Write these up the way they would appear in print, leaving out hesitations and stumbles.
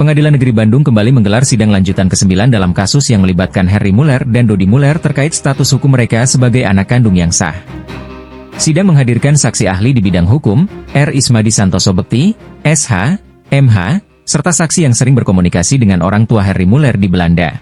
Pengadilan Negeri Bandung kembali menggelar sidang lanjutan ke-9 dalam kasus yang melibatkan Henry Muller dan Dodi Muller terkait status hukum mereka sebagai anak kandung yang sah. Sidang menghadirkan saksi ahli di bidang hukum, R. Ismadi Santoso Bekti, SH, MH, serta saksi yang sering berkomunikasi dengan orang tua Henry Muller di Belanda.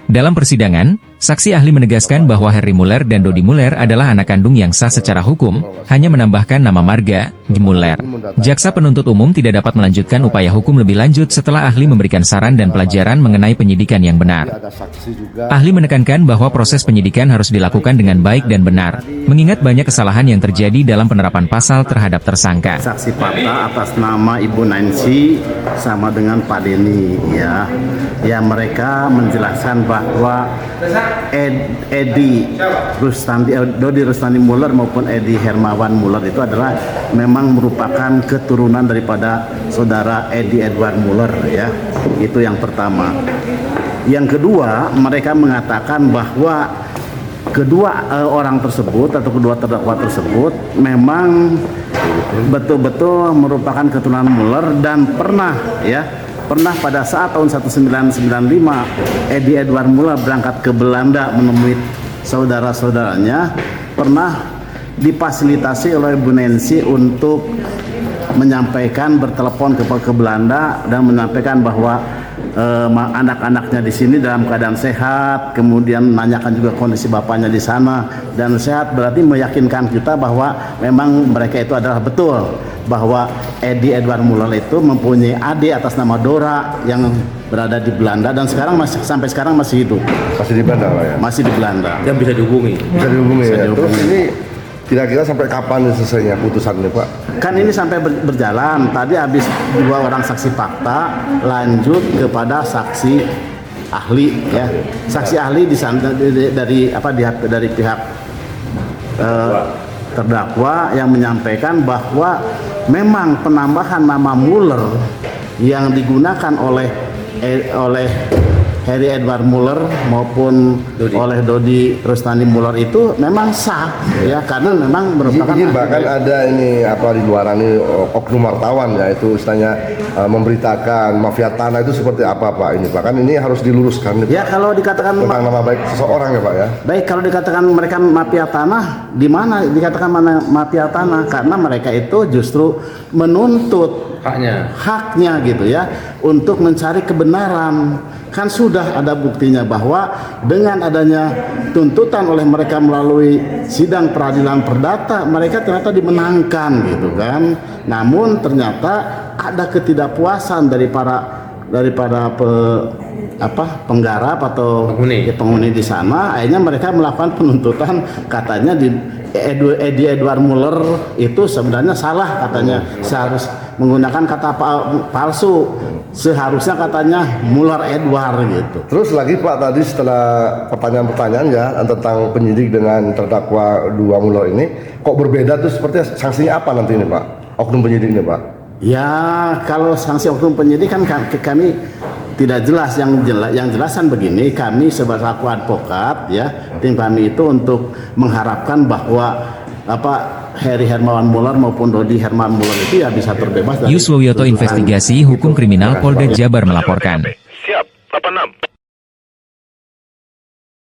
Dalam persidangan, saksi ahli menegaskan bahwa Henry Muller dan Dodi Muller adalah anak kandung yang sah secara hukum, hanya menambahkan nama marga, Muller. Jaksa penuntut umum tidak dapat melanjutkan upaya hukum lebih lanjut setelah ahli memberikan saran dan pelajaran mengenai penyidikan yang benar. Ahli menekankan bahwa proses penyidikan harus dilakukan dengan baik dan benar, mengingat banyak kesalahan yang terjadi dalam penerapan pasal terhadap tersangka. Saksi fakta atas nama Ibu Nancy sama dengan Pak Denny, ya. Ya, mereka menjelaskan bahwa Dodi Rustandi Muller maupun Edi Hermawan Muller itu adalah memang merupakan keturunan daripada saudara Edi Edward Muller, ya. Itu yang pertama. Yang kedua, mereka mengatakan bahwa kedua orang tersebut atau kedua terdakwa tersebut memang betul-betul merupakan keturunan Muller dan pernah pada saat tahun 1995 Edi Edward Muller berangkat ke Belanda menemui saudara-saudaranya, pernah difasilitasi oleh Bu Nancy untuk menyampaikan bertelepon ke Belanda dan menyampaikan bahwa anak-anaknya di sini dalam keadaan sehat, kemudian menanyakan juga kondisi bapaknya di sana dan sehat, berarti meyakinkan kita bahwa memang mereka itu adalah betul bahwa Edi Edward Muller itu mempunyai adik atas nama Dora yang berada di Belanda dan sampai sekarang masih hidup. Masih di Belanda lah ya? Masih di Belanda. Yang bisa dihubungi. Bisa dihubungi ya. Terus ini kira-kira sampai kapan selesainya putusannya, Pak? Kan ini sampai berjalan. Tadi habis 2 orang saksi fakta, lanjut kepada saksi ahli, ya. Saksi ahli dari pihak terdakwa yang menyampaikan bahwa memang penambahan nama Muller yang digunakan oleh Henry Edward Muller maupun oleh Dodi Rustandi Muller itu memang sah, ya, karena memang merupakan bahkan ada ini di luaran ini oknum wartawan, ya, itu istilahnya memberitakan mafia tanah itu seperti apa, Pak, ini bahkan ini harus diluruskan, ya, Pak. Kalau dikatakan tentang nama baik seseorang, ya, Pak, ya. Baik, kalau dikatakan mereka mafia tanah, di mana dikatakan mana mafia tanah? Karena mereka itu justru menuntut haknya gitu, ya, untuk mencari kebenaran. Kan sudah ada buktinya bahwa dengan adanya tuntutan oleh mereka melalui sidang peradilan perdata, mereka ternyata dimenangkan gitu kan. Namun ternyata ada ketidakpuasan daripada penggarap atau penghuni di sana. Akhirnya mereka melakukan penuntutan, katanya Edi Edward Muller itu sebenarnya salah, katanya seharus menggunakan kata palsu, seharusnya katanya Muller Edward gitu. Terus lagi, Pak, tadi setelah pertanyaan-pertanyaan ya tentang penyidik dengan terdakwa 2 Muller ini kok berbeda tuh, seperti sanksinya apa nanti ini, Pak, oknum penyidiknya, Pak? Ya, kalau sanksi oknum penyidik kan kami tidak jelas. Yang jelasan begini, kami sebagai advokat, ya, tim kami itu untuk mengharapkan bahwa Henry Hermawan Muller maupun Dodi Hermawan Muller itu ya bisa terbebas dari Yuswoyoto Investigasi Hukum Kriminal Polda Jabar melaporkan. Siap, 86.